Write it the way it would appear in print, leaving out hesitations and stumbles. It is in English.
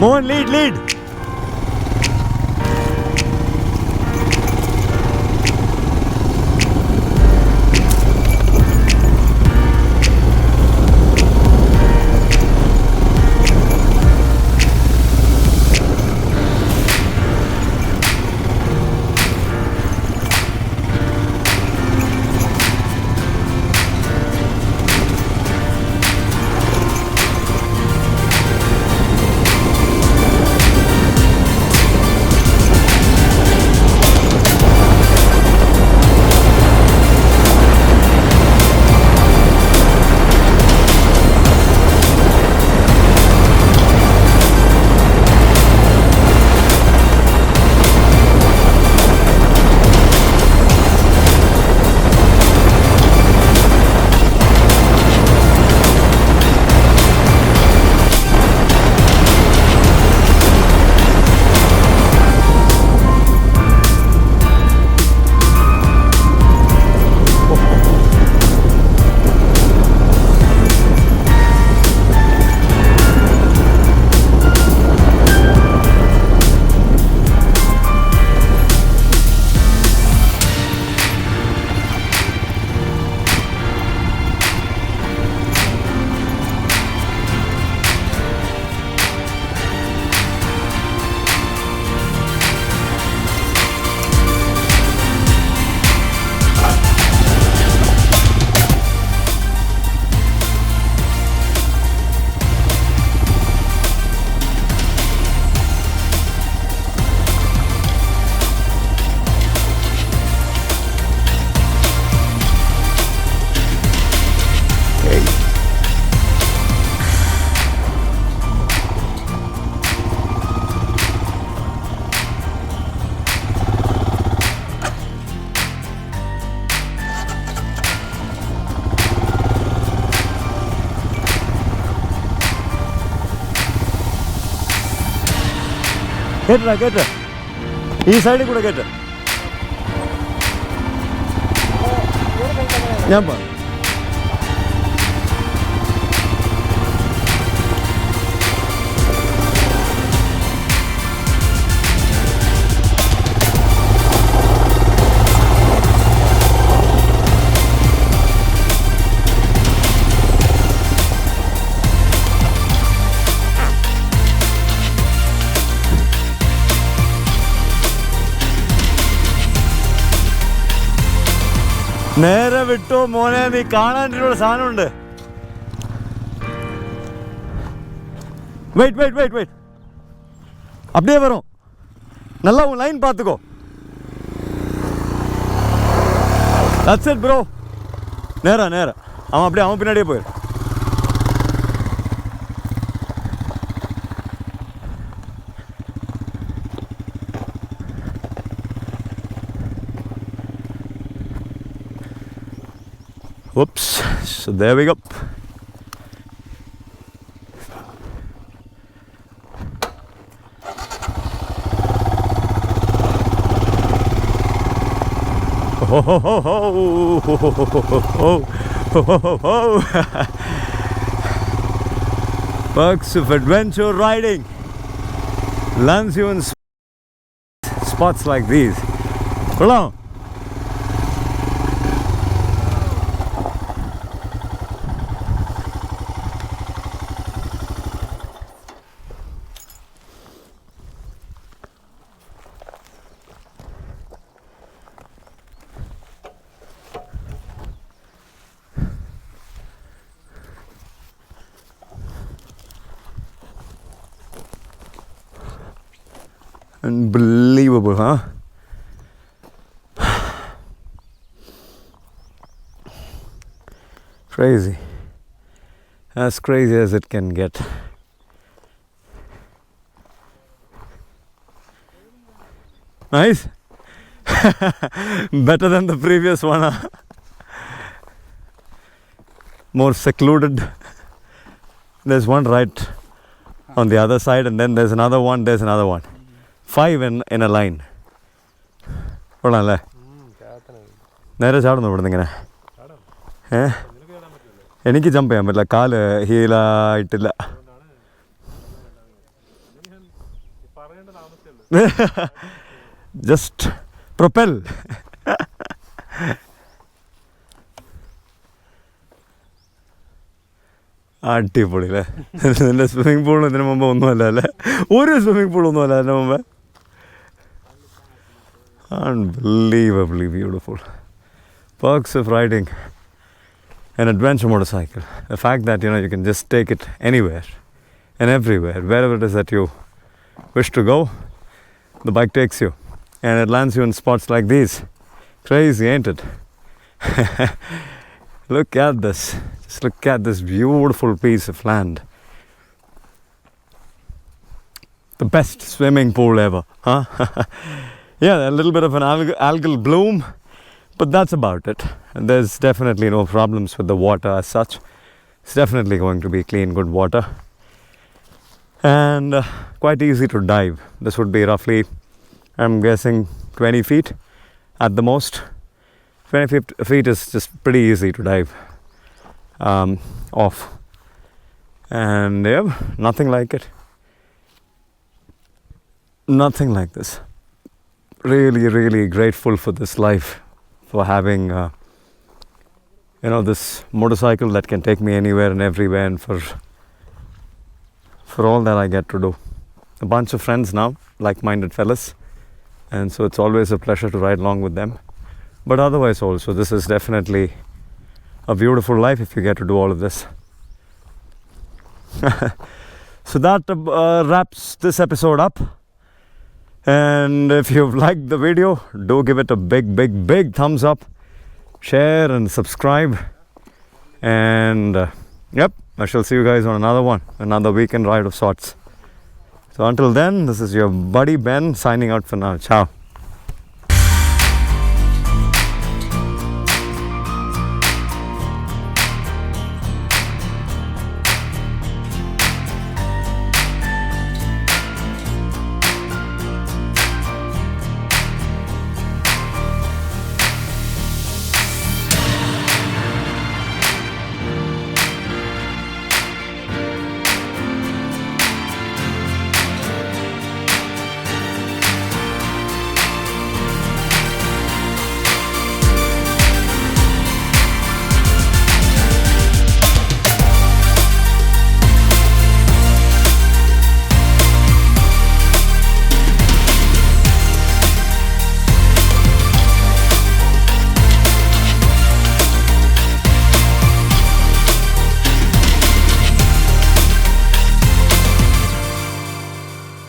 Mohan, lead. കേട്ടോ ഈ സൈഡിൽ കൂടെ കേട്ടോ ഞാൻ പോ നേരെ വിട്ടോ മോനെ, നീ കാണാനുള്ള സാധനമുണ്ട്. வெயிட் அப்படியே வரும். நல்லா உன் லைன் பார்த்துக்கோ. That's it bro. நேரா அவன் அப்படியே அவன் பின்னாடியே போயிடு. Whoops, so there we go. Perks of adventure riding lands you in spots like these. Hold on. Unbelievable, huh? Crazy. As crazy as it can get. Nice? Better than the previous one, huh? More secluded. There's one right on the other side, and then there's another one. 5 in a line. കൊള്ളാമല്ലേ? നേരെ ചാടുന്നു ഇവിടുന്ന് ഇങ്ങനെ. എനിക്ക് jump ചെയ്യാൻ പറ്റില്ല, കാല് ഹീലായിട്ടില്ല. Just propel. അടിപൊളി അല്ലേ? എൻ്റെ സ്വിമ്മിംഗ് പൂൾ ഇതിനു മുമ്പ് ഒന്നുമല്ല അല്ലേ? ഒരു സ്വിമ്മിംഗ് പൂളൊന്നുമല്ല അതിന് മുമ്പ്. Unbelievably beautiful. Perks of riding an adventure motorcycle. The fact that you can just take it anywhere and everywhere, wherever it is that you wish to go, the bike takes you and it lands you in spots like these. Crazy, ain't it? Look at this. Just look at this beautiful piece of land. The best swimming pool ever, huh? Yeah, a little bit of an algal bloom, but that's about it. And there's definitely no problems with the water as such. It's definitely going to be clean, good water. And quite easy to dive. This would be roughly, I'm guessing, 20 feet at the most. 20 feet is just pretty easy to dive off. And yeah, nothing like it. Nothing like this. Really, really grateful for this life, for having this motorcycle that can take me anywhere and everywhere, and for all that I get to do. A bunch of friends now, like-minded fellas, and so it's always a pleasure to ride along with them. But otherwise also, this is definitely a beautiful life if you get to do all of this. So that wraps this episode up. And if you've liked the video, do give it a big, big, big thumbs up. Share and subscribe. And yep, I shall see you guys on another one, another weekend ride of sorts. So until then, this is your buddy Ben signing out for now. Ciao.